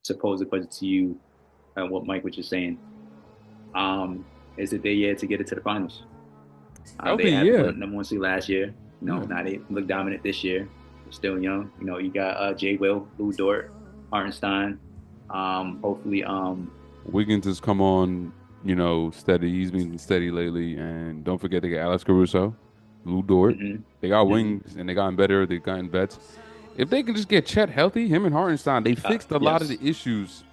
supposed question to you, what Mike was just saying. Is it their year to get it to the finals? They Healthy, had yeah. won number one seed last year. Yeah. Now they look dominant this year. They're still young. You got Jay Will, Lou Dort, Hartenstein. Hopefully, Wiggins has come on, steady. He's been steady lately. And don't forget they got Alex Caruso, Lou Dort. mm-hmm, They got mm-hmm. wings and they gotten better. They've gotten vets. If they can just get Chet healthy, him and Hartenstein, they fixed a lot of the Yes. issues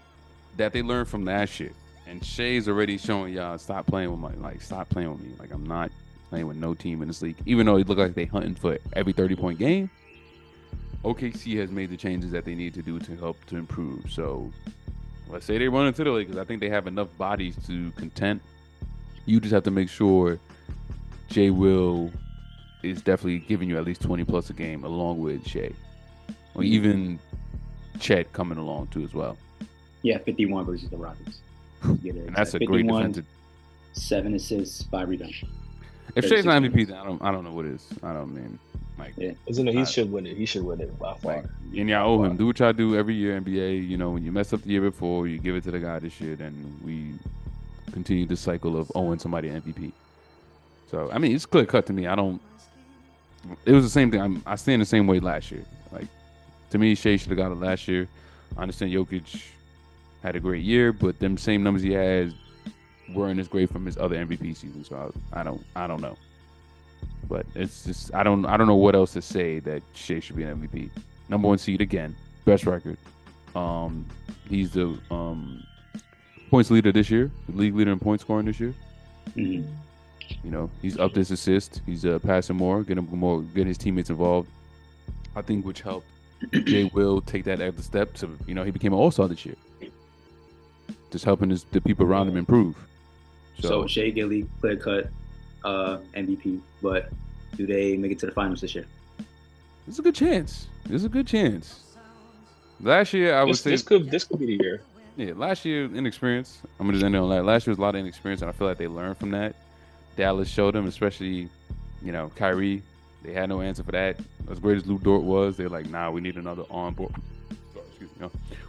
that they learned from last year. And Shay's already showing y'all stop playing with stop playing with me. Like I'm not playing with no team in this league. Even though it look like they hunting for every 30-point game, OKC has made the changes that they need to do to help to improve. So let's say they run into the Lakers. I think they have enough bodies to content. You just have to make sure Jay Will is definitely giving you at least 20 plus a game along with Shea. Or even Chet coming along too as well. Yeah, 51 versus the Rockets. And that's a great defensive. 7 assists, 5 rebounds. If Shea's not MVP, then I don't know what is. I don't mean like. Yeah. Isn't it? He should win it. He should win it by far. And y'all owe him. Do what y'all do every year, NBA. When you mess up the year before, you give it to the guy this year, then we continue the cycle of owing somebody an MVP. So I mean, it's clear cut to me. It was the same thing. I stand the same way last year. Like to me, Shea should have got it last year. I understand Jokic had a great year, but them same numbers he had weren't as great from his other MVP season. So I don't know. But it's just I don't know what else to say that Shea should be an MVP. Number 1 seed again, best record. He's the points leader this year, the league leader in point scoring this year. Mm-hmm. He's upped his assist. He's passing more, getting his teammates involved. I think which helped Jay Will take that extra step to he became an All-Star this year. Just helping the people around him improve. So Shai Gilgeous, clear cut MVP, but do they make it to the finals this year? There's a good chance. Last year, I would say this could be the year. Yeah, last year inexperience. I'm gonna just end on that. Last year was a lot of inexperience, and I feel like they learned from that. Dallas showed them, especially Kyrie. They had no answer for that. As great as Lou Dort was, they're like, nah, we need another on-board.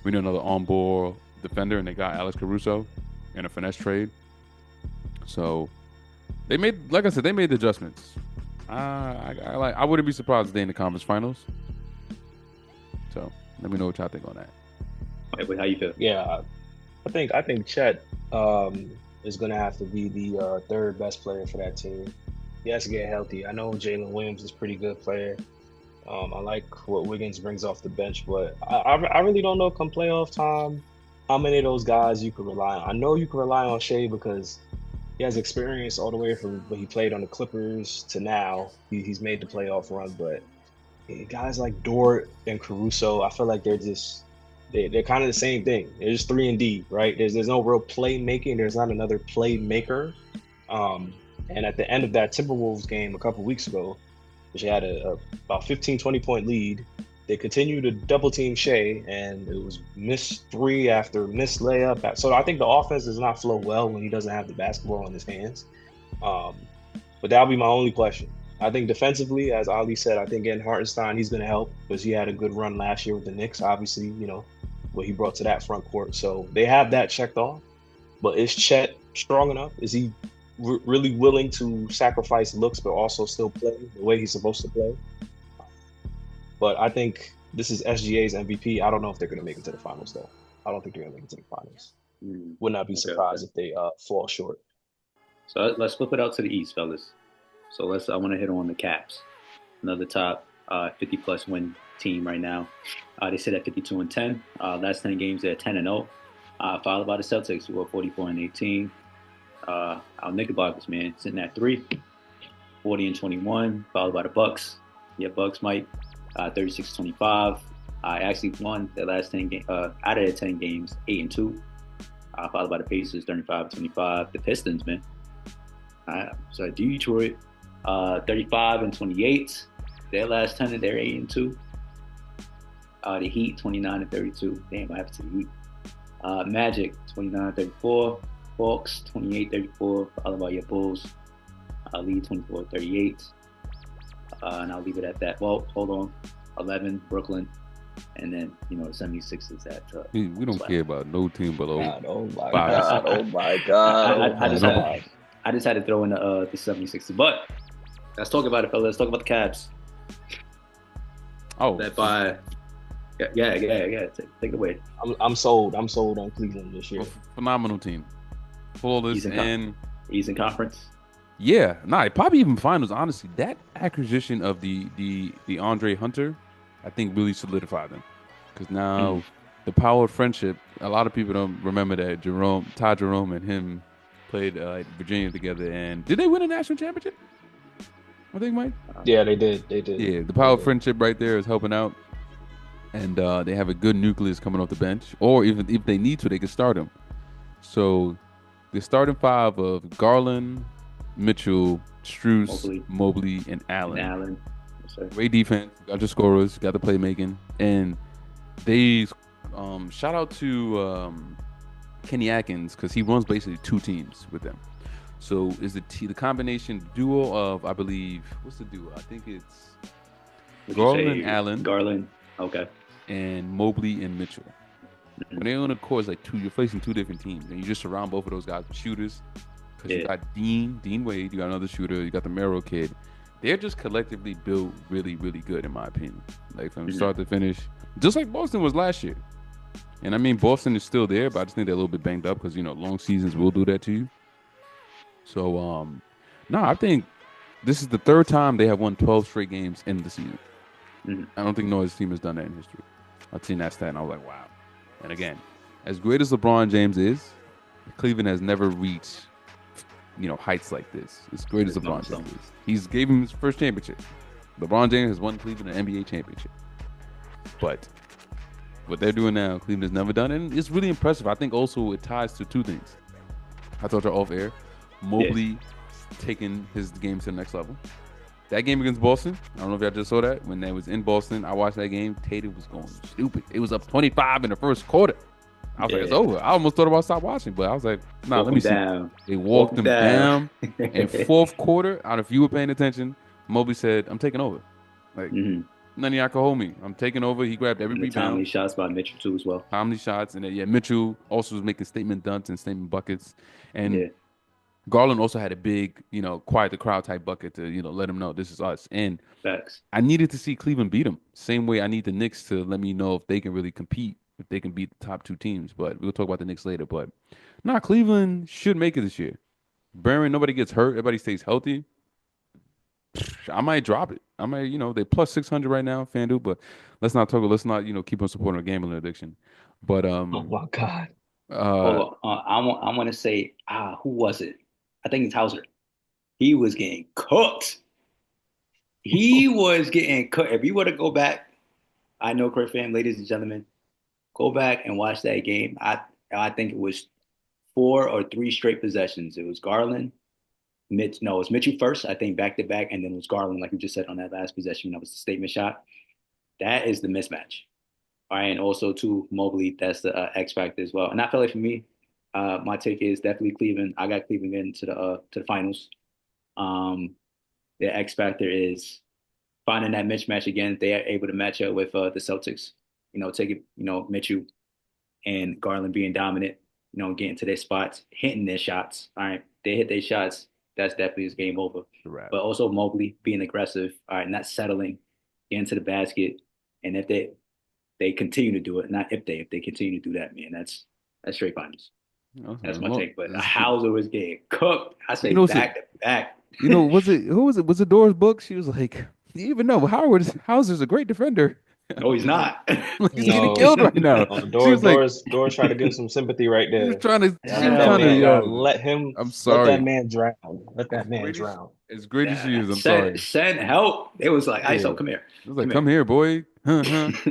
We need another on-board defender, and they got Alex Caruso in a finesse trade. So they made, like I said, they made the adjustments. I wouldn't be surprised if they in the conference finals. So let me know what y'all think on that. Wait, how you feel? Yeah, I think Chet is gonna have to be the third best player for that team. He has to get healthy. I know Jalen Williams is a pretty good player. I like what Wiggins brings off the bench, but I really don't know come playoff time how many of those guys you can rely on. I know you can rely on Shea because he has experience all the way from when he played on the Clippers to now. He's made the playoff run, but guys like Dort and Caruso, I feel like they're kind of the same thing. They're just 3 and D, right? There's no real playmaking. There's not another playmaker. And at the end of that Timberwolves game a couple weeks ago, which had about 15, 20-point lead, they continued to double team Shea, and it was missed 3 after missed layup. So I think the offense does not flow well when he doesn't have the basketball in his hands. But that'll be my only question. I think defensively, as Ali said, I think getting Hartenstein, he's going to help because he had a good run last year with the Knicks, obviously, what he brought to that front court. So they have that checked off. But is Chet strong enough? Is he really willing to sacrifice looks but also still play the way he's supposed to play? But I think this is SGA's MVP. I don't know if they're going to make it to the finals, though. I don't think they're going to make it to the finals. Would not be surprised if they fall short. So let's flip it out to the East, fellas. So I want to hit on the Caps, another top 50-plus win team right now. They sit at 52-10. Last 10 games, they're 10-0. Followed by the Celtics, who are 44-18. Our Knickerbockers, man, sitting at 3, 40-21. Followed by the Bucks. Yeah, Bucks, Mike, 36-25. Actually won their last 10 games. Out of their 10 games, 8-2. Followed by the Pacers, 35-25. The Pistons, man. So Detroit, 35-28. Their last 10, they're 8-2. The Heat, 29-32. Damn, I have to the Heat. Magic, 29-34. Hawks, 28-34. Followed by your Bulls, lead 24-38. And I'll leave it at that. Well, hold on. 11, Brooklyn, and then the 76ers at We don't 12. care about no team below God, oh my 5 or 6. God, oh my I, God, I, oh I my just had to, God. I just had to throw in the 76ers. But let's talk about it, fellas. Let's talk about the Cavs. Oh, That by yeah. Take it away. I'm sold. I'm sold on Cleveland this year. phenomenal team, flawless, Eastern, and Eastern Conference. yeah, probably even finals. Honestly, that acquisition of the Andre Hunter, I think really solidified them because now the power of friendship. A lot of people don't remember that Ty Jerome, and him played at Virginia together, and did they win a national championship? I think, Mike. Yeah, they did. They did. Yeah, the They power of did. friendship right there is helping out, and they have a good nucleus coming off the bench, or even if they need to, they can start him. So the starting five of Garland, Mitchell, Strus, Mobley, and Allen. Yes, sir. Great defense. Got your scorers. Got the playmaking. And they shout out to Kenny Atkinson because he runs basically two teams with them. So is the combination duo of, I believe, what's the duo? I think it's Garland, Allen. Garland. Okay. And Mobley and Mitchell. When they're on the court, it's like you're facing two different teams, and you just surround both of those guys with shooters. Because you got Dean Wade, you got another shooter, you got the Merrill kid. They're just collectively built really, really good, in my opinion. Like from start to finish, just like Boston was last year. And I mean, Boston is still there, but I just think they're a little bit banged up because long seasons will do that to you. So, I think this is the third time they have won 12 straight games in the season. I don't think no other team has done that in history. I've seen that stat, and I was like, wow. And again, as great as LeBron James is, Cleveland has never reached, heights like this. As great as LeBron James is. He's gave him his first championship. LeBron James has won Cleveland an NBA championship. But what they're doing now, Cleveland has never done, and it's really impressive. I think also it ties to two things. I thought you're off air. Mobley taking his game to the next level. That game against Boston, I don't know if y'all just saw that. When they was in Boston, I watched that game. Tatum was going stupid. It was up 25 in the first quarter. I was like, it's over. I almost thought about stop watching, but I was like, let me see. They walked him down. In fourth quarter, I don't know if you were paying attention, Mobley said, I'm taking over. Like, none of y'all can hold me. I'm taking over. He grabbed every rebound. Timely shots by Mitchell, too, as well. Timely shots. And then, Mitchell also was making statement dunks and statement buckets. And Garland also had a big, quiet the crowd type bucket to, let him know this is us. And I needed to see Cleveland beat them. Same way I need the Knicks to let me know if they can really compete, if they can beat the top two teams. But we'll talk about the Knicks later. But Cleveland should make it this year. Barron, nobody gets hurt. Everybody stays healthy. I might drop it. I might, they plus 600 right now, FanDuel. But let's not, keep on supporting a gambling addiction. But oh my God. I want to say, who was it? I think it's Hauser. He was getting cooked. If you were to go back, I know, Craig fan, ladies and gentlemen, go back and watch that game. I think it was 4 or 3 straight possessions. It was Garland, it was Mitchell first, I think back to back, and then it was Garland, like you just said on that last possession. That was the statement shot. That is the mismatch. All right, and also too, Mobley, that's the X factor as well. And I feel like for me, my take is definitely Cleveland. I got Cleveland getting to the finals. The X factor is finding that mismatch again. They are able to match up with the Celtics. Taking Mitchell and Garland being dominant. Getting to their spots, hitting their shots. All right, they hit their shots. That's definitely his game over. Right. But also Mobley being aggressive. All right, not settling, getting to the basket, and if they continue to do it, not if they continue to do that, man, that's straight finals. Okay. That's my take. But Hauser was getting cooked. I say back to back. Was it? Was it Dora's book? She was like, you even know Hauser's a great defender. No, he's not. He's getting killed right now. Doris tried to give some sympathy right there. She was trying to let him. I'm sorry. Let that man drown. Let that man drown. As great as she is, I'm sorry. Send help. It was like, ISO, come here. It was like, come here, boy. To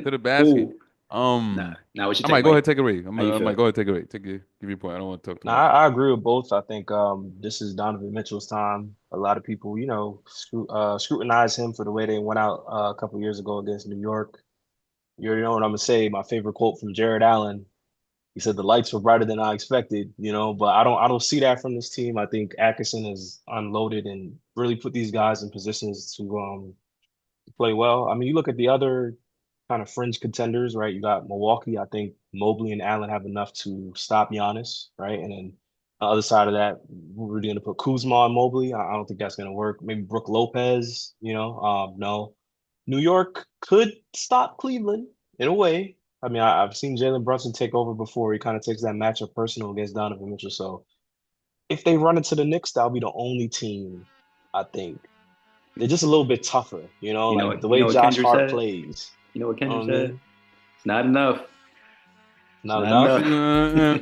the basket. Now what you I might go ahead and take it away. I might go ahead and take it away. Give me a point. I don't want to talk too much. I agree with both. I think this is Donovan Mitchell's time. A lot of people, scrutinize him for the way they went out a couple years ago against New York. You already know what I'm gonna say. My favorite quote from Jared Allen. He said the lights were brighter than I expected, but I don't see that from this team. I think Atkinson has unloaded and really put these guys in positions to play well. I mean, you look at the other kind of fringe contenders, right? You got Milwaukee. I think Mobley and Allen have enough to stop Giannis, right? And then on the other side of that, we're going to put Kuzma on Mobley. I don't think that's going to work. Maybe Brook Lopez, no. New York could stop Cleveland in a way. I mean, I've seen Jalen Brunson take over before. He kind of takes that matchup personal against Donovan Mitchell. So if they run into the Knicks, that'll be the only team, I think. They're just a little bit tougher, like the way Josh Hart plays. You know what Kendrick said? It's not enough. Not enough.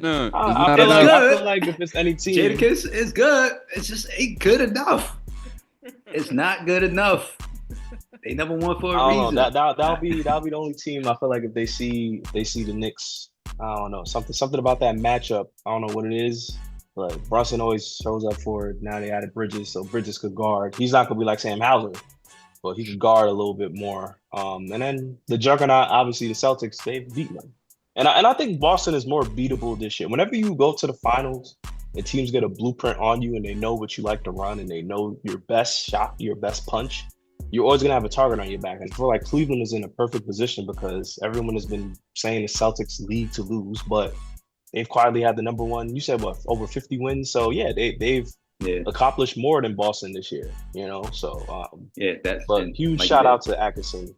No. I feel like if it's any team, Jadakiss is good. It's just ain't good enough. It's not good enough. They never won for a reason. That'll be the only team. I feel like if they see the Knicks, I don't know, something about that matchup. I don't know what it is. But Brunson always shows up for it. Now they added Bridges, so Bridges could guard. He's not gonna be like Sam Hauser, but he could guard a little bit more. And then the juggernaut, obviously the Celtics, they've beaten them. And I think Boston is more beatable this year. Whenever you go to the finals and teams get a blueprint on you and they know what you like to run and they know your best shot, your best punch, you're always gonna have a target on your back. And I feel like Cleveland is in a perfect position because everyone has been saying the Celtics league to lose, but they've quietly had the number one. You said what, over 50 wins? So yeah, they've accomplished more than Boston this year. So that's. But huge shout out to Atkinson.